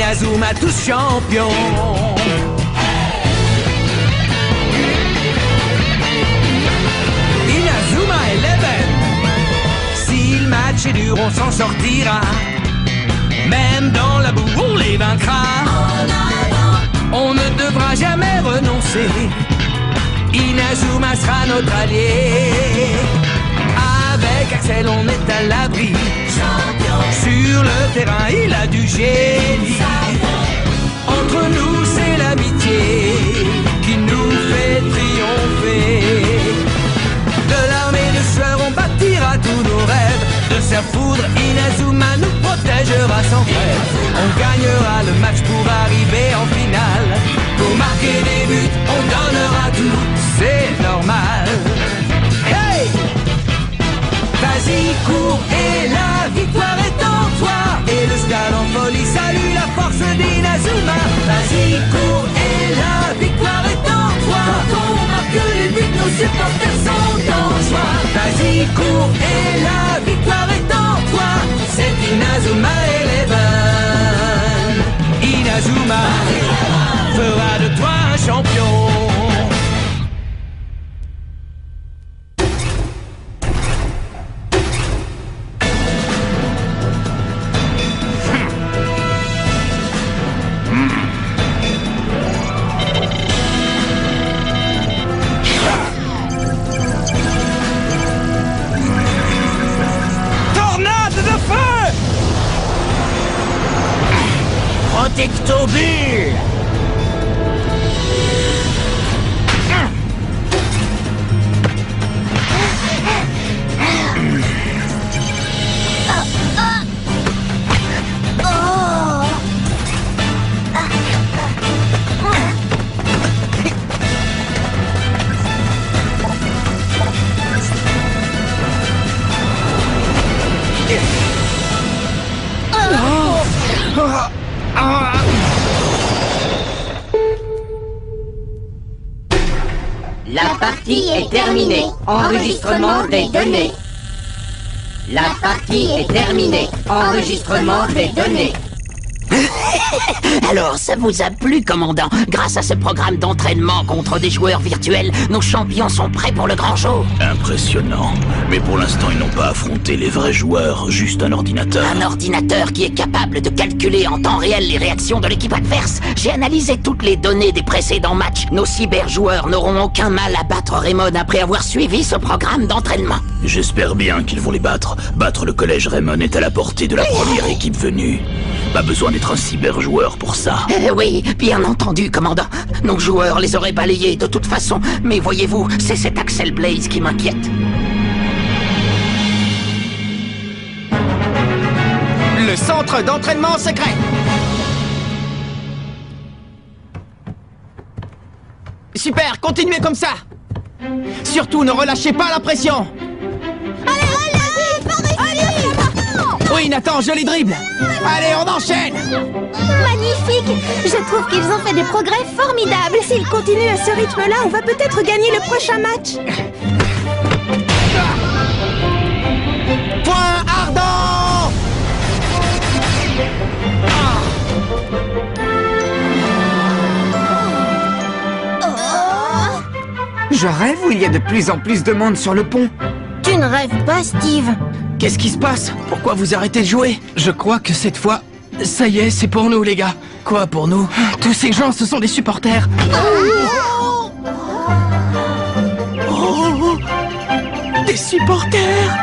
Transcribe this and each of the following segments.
Inazuma tous champions. Inazuma Eleven. Si le match est dur, on s'en sortira. Même dans la boue, on les vaincra. On ne devra jamais renoncer. Inazuma sera notre allié. Avec Axel, on est à l'abri. Sur le terrain, il a du génie. Entre nous, c'est l'amitié qui nous fait triompher. De l'armée de sueur, on bâtira tous nos rêves. De sa foudre, Inazuma nous protégera sans trêve. On gagnera le match pour arriver en finale. Pour marquer des buts, on donnera tout, c'est normal. Hey! Vas-y, cours et la victoire est en toi. Et le stade en folie salue la force d'Inazuma. Vas-y, cours et la victoire est en toi. Quand on marque les buts, nos supporters sont en joie. Vas-y, cours et la victoire est en toi. C'est Inazuma Eleven. Inazuma fera de toi un champion. Protectobule! La partie est terminée. Enregistrement des données. La partie est terminée. Enregistrement des données. Alors, ça vous a plu, commandant? Grâce à ce programme d'entraînement contre des joueurs virtuels, nos champions sont prêts pour le grand jour. Impressionnant. Mais pour l'instant, ils n'ont pas affronté les vrais joueurs, juste un ordinateur. Un ordinateur qui est capable de calculer en temps réel les réactions de l'équipe adverse. J'ai analysé toutes les données des précédents matchs. Nos cyberjoueurs n'auront aucun mal à battre Raymond après avoir suivi ce programme d'entraînement. J'espère bien qu'ils vont les battre. Battre le collège Raymond est à la portée de la première équipe venue. Pas besoin d'être un cyberjoueur pour ça. Oui, bien entendu, commandant. Nos joueurs les auraient balayés de toute façon. Mais voyez-vous, c'est cet Axel Blaze qui m'inquiète. Le centre d'entraînement secret. Super, continuez comme ça. Surtout, ne relâchez pas la pression. Oui, Nathan, je les dribble. Allez, on enchaîne. Magnifique! Je trouve qu'ils ont fait des progrès formidables. S'ils continuent à ce rythme-là, on va peut-être gagner le prochain match. Point ardent. Je rêve ou il y a de plus en plus de monde sur le pont? Tu ne rêves pas, Steve. Qu'est-ce qui se passe? Pourquoi vous arrêtez de jouer? Je crois que cette fois, ça y est, c'est pour nous, les gars. Quoi pour nous? Tous ces gens, ce sont des supporters. Des supporters!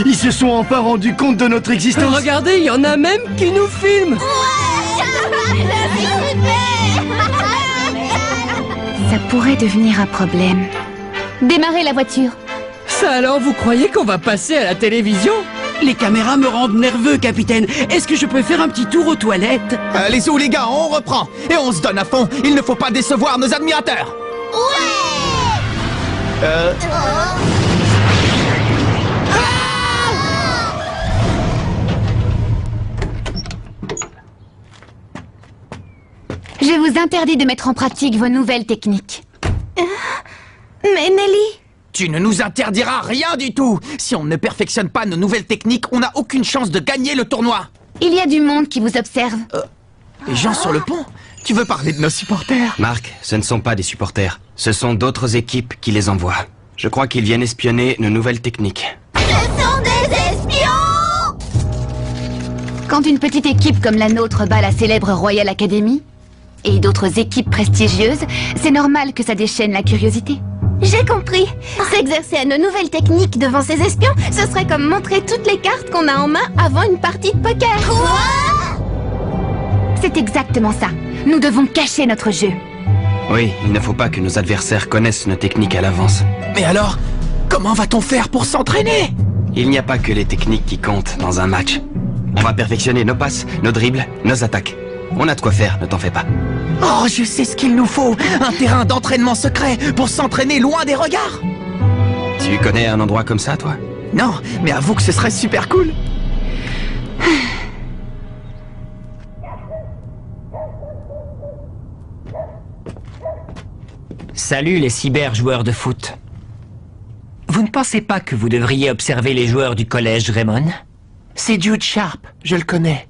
Ils se sont enfin rendus compte de notre existence. Regardez, il y en a même qui nous filment. Ça pourrait devenir un problème. Démarrez la voiture. Ça alors, vous croyez qu'on va passer à la télévision? Les caméras me rendent nerveux, capitaine. Est-ce que je peux faire un petit tour aux toilettes? Allez-y, les gars, on reprend. Et on se donne à fond. Il ne faut pas décevoir nos admirateurs. Je vous interdis de mettre en pratique vos nouvelles techniques. Mais Nelly... Tu ne nous interdiras rien du tout. Si on ne perfectionne pas nos nouvelles techniques, on n'a aucune chance de gagner le tournoi. Il y a du monde qui vous observe. Les gens sur le pont? Tu veux parler de nos supporters? Marc, ce ne sont pas des supporters. Ce sont d'autres équipes qui les envoient. Je crois qu'ils viennent espionner nos nouvelles techniques. Ce sont des espions! Quand une petite équipe comme la nôtre bat la célèbre Royal Academy, et d'autres équipes prestigieuses, c'est normal que ça déchaîne la curiosité. J'ai compris. S'exercer à nos nouvelles techniques devant ces espions, ce serait comme montrer toutes les cartes qu'on a en main avant une partie de poker. Quoi? C'est exactement ça. Nous devons cacher notre jeu. Oui, il ne faut pas que nos adversaires connaissent nos techniques à l'avance. Mais alors, comment va-t-on faire pour s'entraîner? Il n'y a pas que les techniques qui comptent dans un match. On va perfectionner nos passes, nos dribbles, nos attaques. On a de quoi faire, ne t'en fais pas. Oh, je sais ce qu'il nous faut. Un terrain d'entraînement secret pour s'entraîner loin des regards. Tu connais un endroit comme ça, toi? Non, mais avoue que ce serait super cool. Salut les cyber-joueurs de foot. Vous ne pensez pas que vous devriez observer les joueurs du collège Raymond? C'est Jude Sharp, je le connais.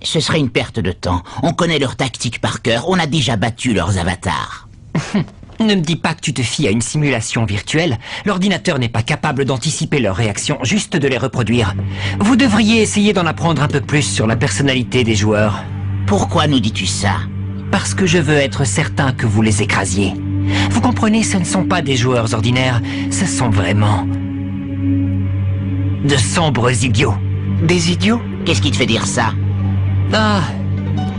Ce serait une perte de temps. On connaît leurs tactiques par cœur, on a déjà battu leurs avatars. Ne me dis pas que tu te fies à une simulation virtuelle. L'ordinateur n'est pas capable d'anticiper leurs réactions, juste de les reproduire. Vous devriez essayer d'en apprendre un peu plus sur la personnalité des joueurs. Pourquoi nous dis-tu ça? Parce que je veux être certain que vous les écrasiez. Vous comprenez, ce ne sont pas des joueurs ordinaires, ce sont vraiment... de sombres idiots. Des idiots? Qu'est-ce qui te fait dire ça? Ah,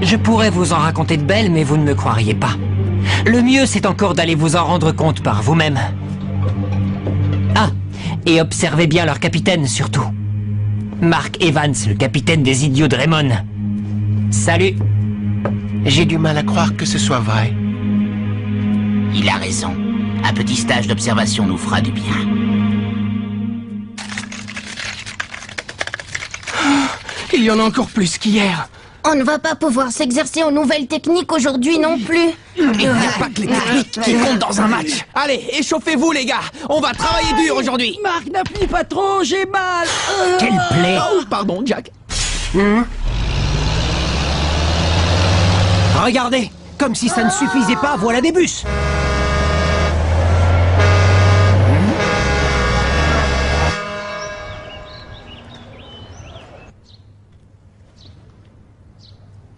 je pourrais vous en raconter de belles, mais vous ne me croiriez pas. Le mieux, c'est encore d'aller vous en rendre compte par vous-même. Ah, et observez bien leur capitaine, surtout. Mark Evans, le capitaine des idiots de Raymond. Salut. J'ai du mal à croire que ce soit vrai. Il a raison. Un petit stage d'observation nous fera du bien. Il y en a encore plus qu'hier. On ne va pas pouvoir s'exercer aux nouvelles techniques aujourd'hui non plus. Il n'y a pas que les techniques qui comptent dans un match. Allez, échauffez-vous les gars. On va travailler dur aujourd'hui. Marc, n'appuie pas trop, j'ai mal. Quelle plaie. Oh, pardon, Jack. Regardez, comme si ça ne suffisait pas, voilà des bus.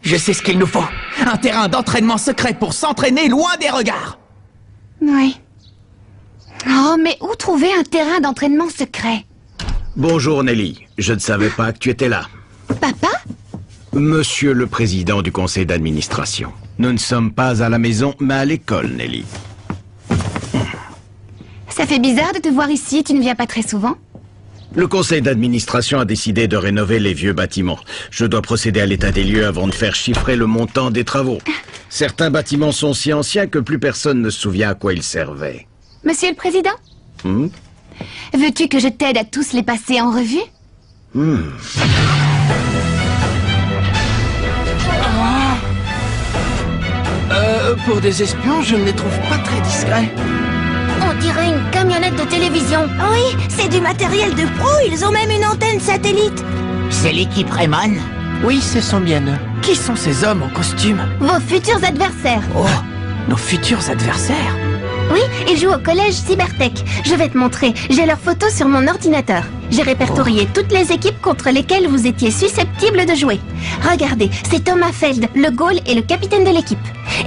Je sais ce qu'il nous faut. Un terrain d'entraînement secret pour s'entraîner loin des regards. Oui. Oh, mais où trouver un terrain d'entraînement secret? Bonjour Nelly, je ne savais pas que tu étais là. Papa? Monsieur le président du conseil d'administration. Nous ne sommes pas à la maison, mais à l'école, Nelly. Ça fait bizarre de te voir ici, tu ne viens pas très souvent. Le conseil d'administration a décidé de rénover les vieux bâtiments. Je dois procéder à l'état des lieux avant de faire chiffrer le montant des travaux. Certains bâtiments sont si anciens que plus personne ne se souvient à quoi ils servaient. Monsieur le Président? Veux-tu que je t'aide à tous les passer en revue? Pour des espions, je ne les trouve pas très discrets. On dirait une camionnette de télévision. Oui, c'est du matériel de pro, ils ont même une antenne satellite. C'est l'équipe Raymond? Oui, ce sont bien eux. Qui sont ces hommes en costume? Vos futurs adversaires. Oh, nos futurs adversaires? Oui, ils jouent au collège Cybertech. Je vais te montrer, j'ai leurs photos sur mon ordinateur. J'ai répertorié toutes les équipes contre lesquelles vous étiez susceptibles de jouer. Regardez, c'est Thomas Feld, le goal et le capitaine de l'équipe.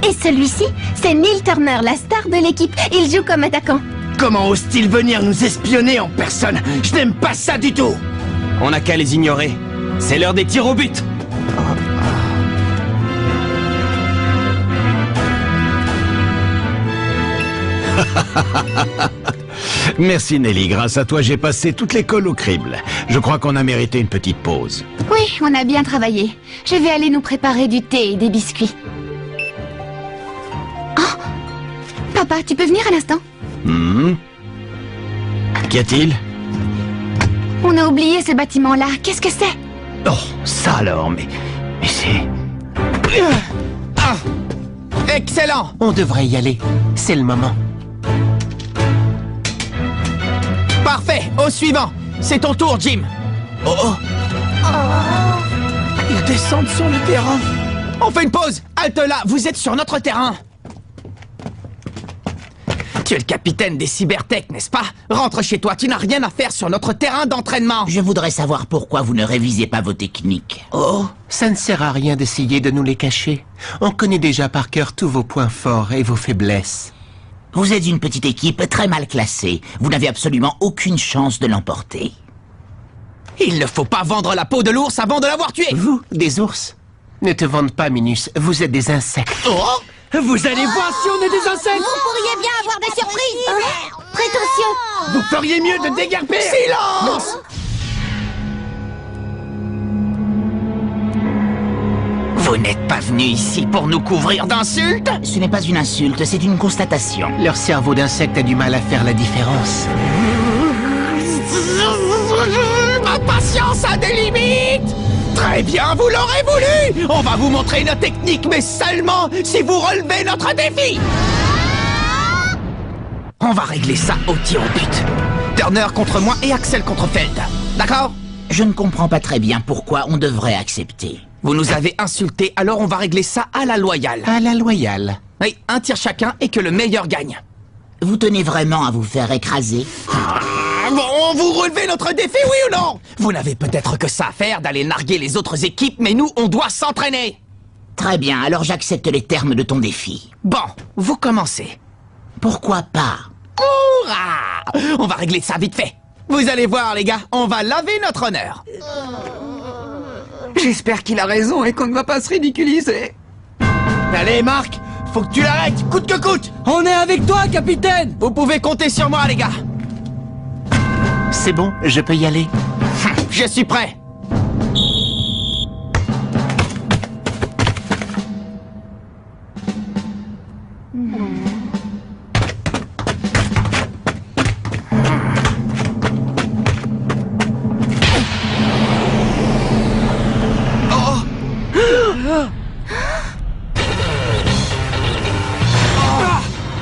Et celui-ci, c'est Neil Turner, la star de l'équipe. Il joue comme attaquant. Comment ose-t-il venir nous espionner en personne? Je n'aime pas ça du tout. On n'a qu'à les ignorer. C'est l'heure des tirs au but. Merci Nelly, grâce à toi j'ai passé toute l'école au crible. Je crois qu'on a mérité une petite pause. Oui, on a bien travaillé. Je vais aller nous préparer du thé et des biscuits. Oh! Papa, tu peux venir un instant? Qu'y a-t-il? On a oublié ce bâtiment-là. Qu'est-ce que c'est? Oh, ça alors, mais c'est... Excellent! On devrait y aller. C'est le moment. Parfait! Au suivant! C'est ton tour, Jim! Oh! Ils descendent sur le terrain! On fait une pause. Halte là, vous êtes sur notre terrain. Tu es le capitaine des Cybertech, n'est-ce pas? Rentre chez toi, tu n'as rien à faire sur notre terrain d'entraînement. Je voudrais savoir pourquoi vous ne révisez pas vos techniques. Oh, ça ne sert à rien d'essayer de nous les cacher. On connaît déjà par cœur tous vos points forts et vos faiblesses. Vous êtes une petite équipe très mal classée. Vous n'avez absolument aucune chance de l'emporter. Il ne faut pas vendre la peau de l'ours avant de l'avoir tué. Vous, des ours? Ne te vante pas, Minus, vous êtes des insectes. Oh! Vous allez voir si on est des insectes. Vous pourriez bien avoir des surprises. Prétentieux. Vous feriez mieux de déguerpir. Silence! Vous n'êtes pas venu ici pour nous couvrir d'insultes? Ce n'est pas une insulte, c'est une constatation. Leur cerveau d'insecte a du mal à faire la différence. Ma patience a des limites! Très bien, vous l'aurez voulu! On va vous montrer nos techniques, mais seulement si vous relevez notre défi! On va régler ça au tir au but. Turner contre moi et Axel contre Feld. D'accord? Je ne comprends pas très bien pourquoi on devrait accepter. Vous nous avez insultés, alors on va régler ça à la loyale. À la loyale. Oui, un tir chacun et que le meilleur gagne. Vous tenez vraiment à vous faire écraser? Bon, vous relevez notre défi, oui ou non? Vous n'avez peut-être que ça à faire d'aller narguer les autres équipes, mais nous, on doit s'entraîner. Très bien, alors j'accepte les termes de ton défi. Bon, vous commencez. Pourquoi pas? Hourra! On va régler ça vite fait. Vous allez voir, les gars, on va laver notre honneur. J'espère qu'il a raison et qu'on ne va pas se ridiculiser. Allez, Marc, faut que tu l'arrêtes, coûte que coûte. On est avec toi, capitaine. Vous pouvez compter sur moi, les gars. C'est bon, je peux y aller. Je suis prêt.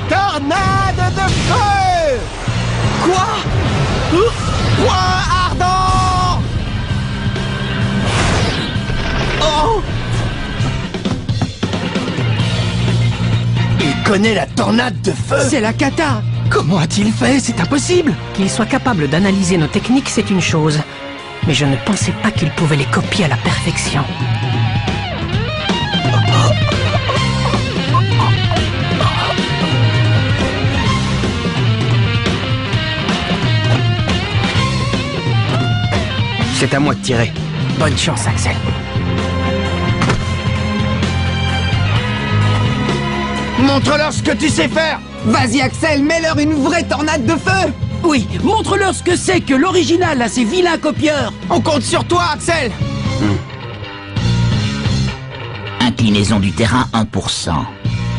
Tornade de feu. Quoi? Point ardent! Oh! Il connaît la tornade de feu. C'est la cata. Comment a-t-il fait? C'est impossible. Qu'il soit capable d'analyser nos techniques, c'est une chose. Mais je ne pensais pas qu'il pouvait les copier à la perfection. C'est à moi de tirer. Bonne chance, Axel. Montre-leur ce que tu sais faire. Vas-y, Axel, mets-leur une vraie tornade de feu. Oui, montre-leur ce que c'est que l'original à ces vilains copieurs. On compte sur toi, Axel. Inclinaison du terrain 1%.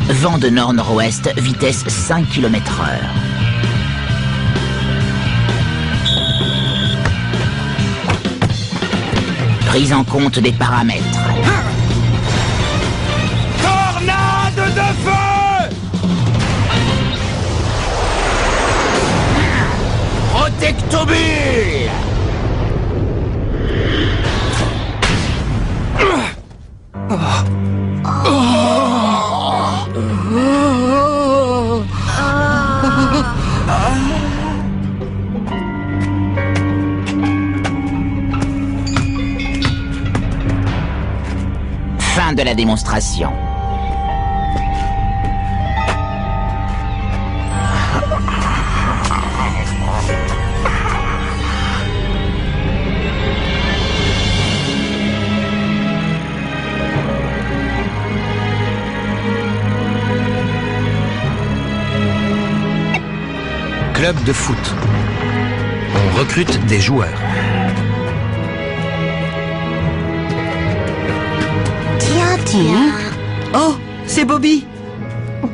Vent de nord-nord-ouest, vitesse 5 km/h. Prise en compte des paramètres. Tornade de feu. Protectobule. Fin de la démonstration. Club de foot. On recrute des joueurs. Tiens. Oh, c'est Bobby.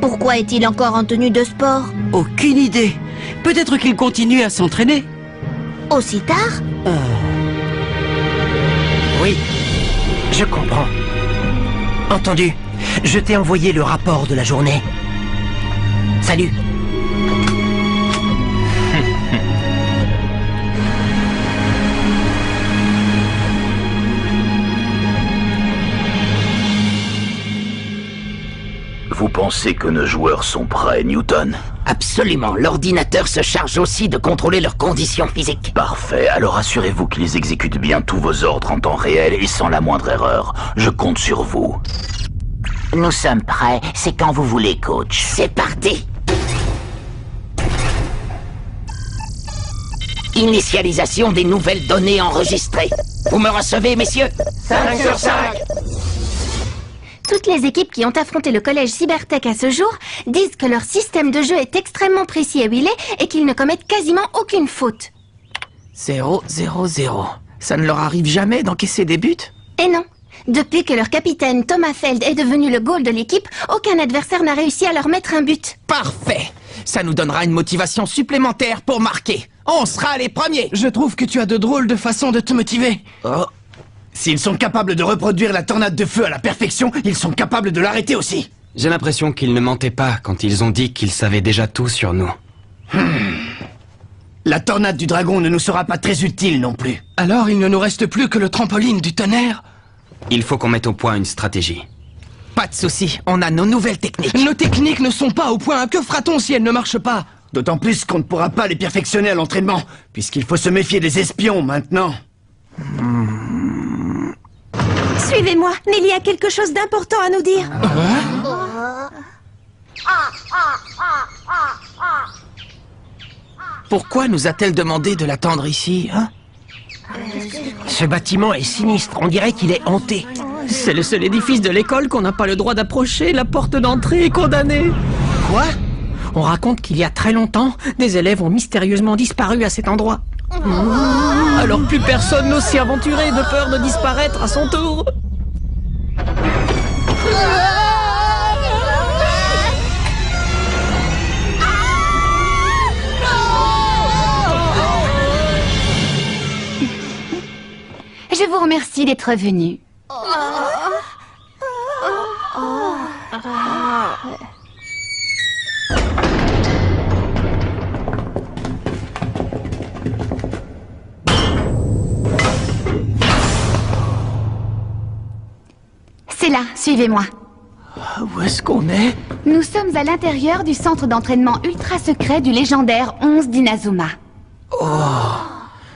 Pourquoi est-il encore en tenue de sport? Aucune idée. Peut-être qu'il continue à s'entraîner. Aussi tard? Oui, je comprends. Entendu. Je t'ai envoyé le rapport de la journée. Salut. pensez que nos joueurs sont prêts, Newton? Absolument. L'ordinateur se charge aussi de contrôler leurs conditions physiques. Parfait. Alors assurez-vous qu'ils exécutent bien tous vos ordres en temps réel et sans la moindre erreur. Je compte sur vous. Nous sommes prêts. C'est quand vous voulez, coach. C'est parti. Initialisation des nouvelles données enregistrées. Vous me recevez, messieurs? 5 sur 5. Toutes les équipes qui ont affronté le collège Cybertech à ce jour disent que leur système de jeu est extrêmement précis et huilé et qu'ils ne commettent quasiment aucune faute. 0, 0, 0. Ça ne leur arrive jamais d'encaisser des buts? Et non. Depuis que leur capitaine Thomas Feld est devenu le goal de l'équipe, aucun adversaire n'a réussi à leur mettre un but. Parfait. Ça nous donnera une motivation supplémentaire pour marquer. On sera les premiers. Je trouve que tu as de drôles de façons de te motiver. Oh. S'ils sont capables de reproduire la tornade de feu à la perfection, ils sont capables de l'arrêter aussi. J'ai l'impression qu'ils ne mentaient pas quand ils ont dit qu'ils savaient déjà tout sur nous. La tornade du dragon ne nous sera pas très utile non plus. Alors il ne nous reste plus que le trampoline du tonnerre. Il faut qu'on mette au point une stratégie. Pas de souci, on a nos nouvelles techniques. Nos techniques ne sont pas au point. Que fera-t-on si elles ne marchent pas? D'autant plus qu'on ne pourra pas les perfectionner à l'entraînement, puisqu'il faut se méfier des espions maintenant. Suivez-moi, Nelly a quelque chose d'important à nous dire. Pourquoi nous a-t-elle demandé de l'attendre ici, hein? Ce bâtiment est sinistre, on dirait qu'il est hanté. C'est le seul édifice de l'école qu'on n'a pas le droit d'approcher, la porte d'entrée est condamnée. Quoi? On raconte qu'il y a très longtemps, des élèves ont mystérieusement disparu à cet endroit. Alors plus personne n'ose s'y aventurer de peur de disparaître à son tour. Je vous remercie d'être venu. C'est là, suivez-moi. Où est-ce qu'on est? Nous sommes à l'intérieur du centre d'entraînement ultra secret du légendaire 11 d'Inazuma. Oh!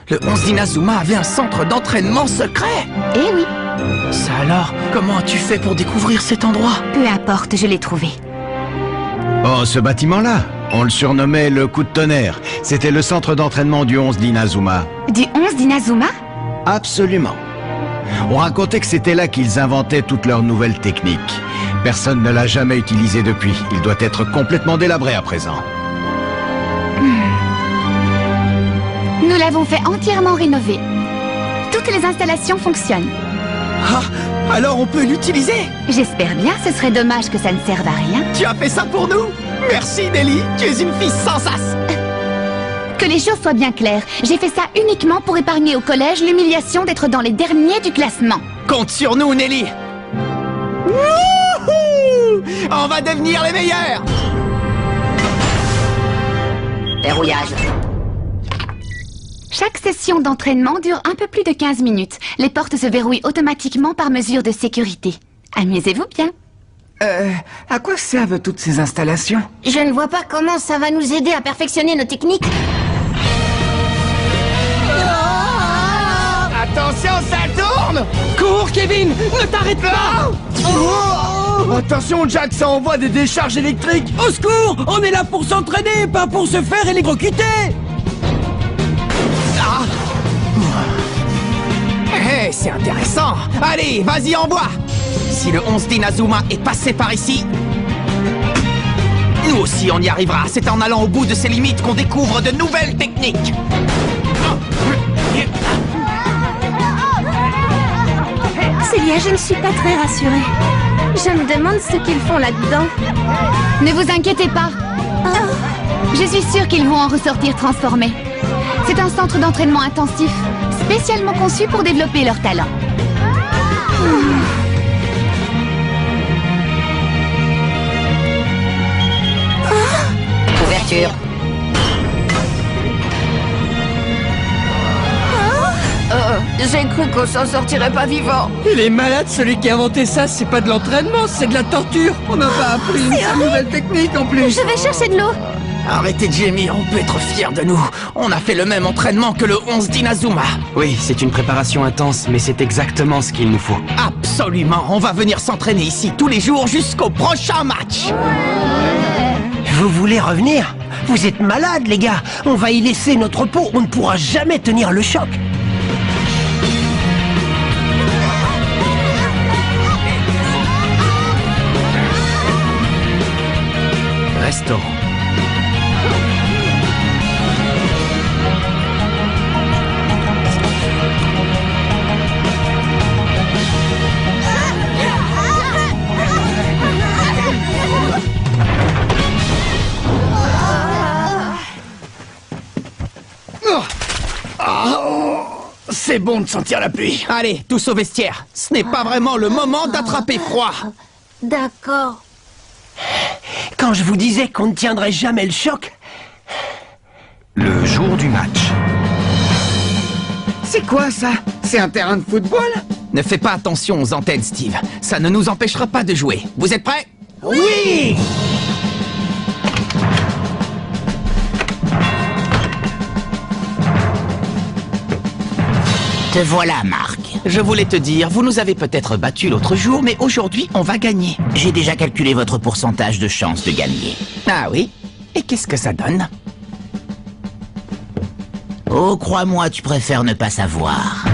Le 11 d'Inazuma avait un centre d'entraînement secret? Eh oui. Ça alors, comment as-tu fait pour découvrir cet endroit? Peu importe, je l'ai trouvé. Oh, ce bâtiment-là, on le surnommait le coup de tonnerre. C'était le centre d'entraînement du 11 d'Inazuma. Du 11 d'Inazuma? Absolument. On racontait que c'était là qu'ils inventaient toutes leurs nouvelles techniques. Personne ne l'a jamais utilisé depuis. Il doit être complètement délabré à présent. Nous l'avons fait entièrement rénover. Toutes les installations fonctionnent. Ah, alors on peut l'utiliser? J'espère bien, ce serait dommage que ça ne serve à rien. Tu as fait ça pour nous? Merci Nelly, tu es une fille sans as. Que les choses soient bien claires, j'ai fait ça uniquement pour épargner au collège l'humiliation d'être dans les derniers du classement. Compte sur nous Nelly. Wouhou! On va devenir les meilleurs. Verrouillage. Chaque session d'entraînement dure un peu plus de 15 minutes. Les portes se verrouillent automatiquement par mesure de sécurité. Amusez-vous bien. À quoi servent toutes ces installations? Je ne vois pas comment ça va nous aider à perfectionner nos techniques. Attention, ça tourne! Cours, Kevin! Ne t'arrête pas! Attention, Jack, ça envoie des décharges électriques. Au secours! On est là pour s'entraîner, pas pour se faire électrocuter! Hey, c'est intéressant. Allez, vas-y, envoie. Si le 11 d'Inazuma est passé par ici, nous aussi on y arrivera. C'est en allant au bout de ses limites qu'on découvre de nouvelles techniques. Célia, je ne suis pas très rassurée. Je me demande ce qu'ils font là-dedans. Ne vous inquiétez pas. Je suis sûre qu'ils vont en ressortir transformés. C'est un centre d'entraînement intensif, spécialement conçu pour développer leurs talents. Ouverture. J'ai cru qu'on s'en sortirait pas vivant. Il est malade, celui qui a inventé ça, c'est pas de l'entraînement, c'est de la torture. On n'a pas appris une nouvelle technique en plus. Je vais chercher de l'eau. Arrêtez de gémir, on peut être fiers de nous. On a fait le même entraînement que le 11 d'Inazuma. Oui, c'est une préparation intense, mais c'est exactement ce qu'il nous faut. Absolument, on va venir s'entraîner ici tous les jours jusqu'au prochain match. Vous voulez revenir? Vous êtes malades, les gars. On va y laisser notre peau, on ne pourra jamais tenir le choc. Restaurant. C'est bon de sentir la pluie. Allez, tous au vestiaire. Ce n'est pas vraiment le moment d'attraper froid. D'accord. Quand je vous disais qu'on ne tiendrait jamais le choc... Le jour du match. C'est quoi ça? C'est un terrain de football? Ne fais pas attention aux antennes, Steve. Ça ne nous empêchera pas de jouer. Vous êtes prêts? Oui! Te voilà, Marc. Je voulais te dire, vous nous avez peut-être battus l'autre jour, mais aujourd'hui, on va gagner. J'ai déjà calculé votre pourcentage de chance de gagner. Ah oui? Et qu'est-ce que ça donne? Oh, crois-moi, tu préfères ne pas savoir.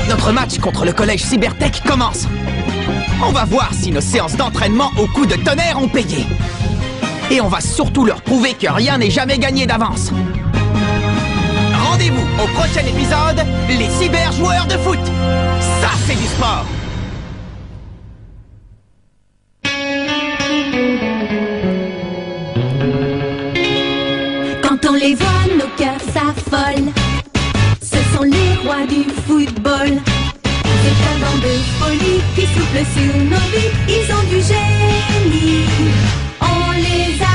Notre match contre le collège Cybertech commence. On va voir si nos séances d'entraînement au coup de tonnerre ont payé. Et on va surtout leur prouver que rien n'est jamais gagné d'avance. Rendez-vous au prochain épisode, les cyber-joueurs de foot. Ça, c'est du sport. Quand on les voit, nos cœurs s'affolent. Ce sont les rois du football. C'est un vent de folie qui souffle sur nos vies. Ils ont du génie. On les a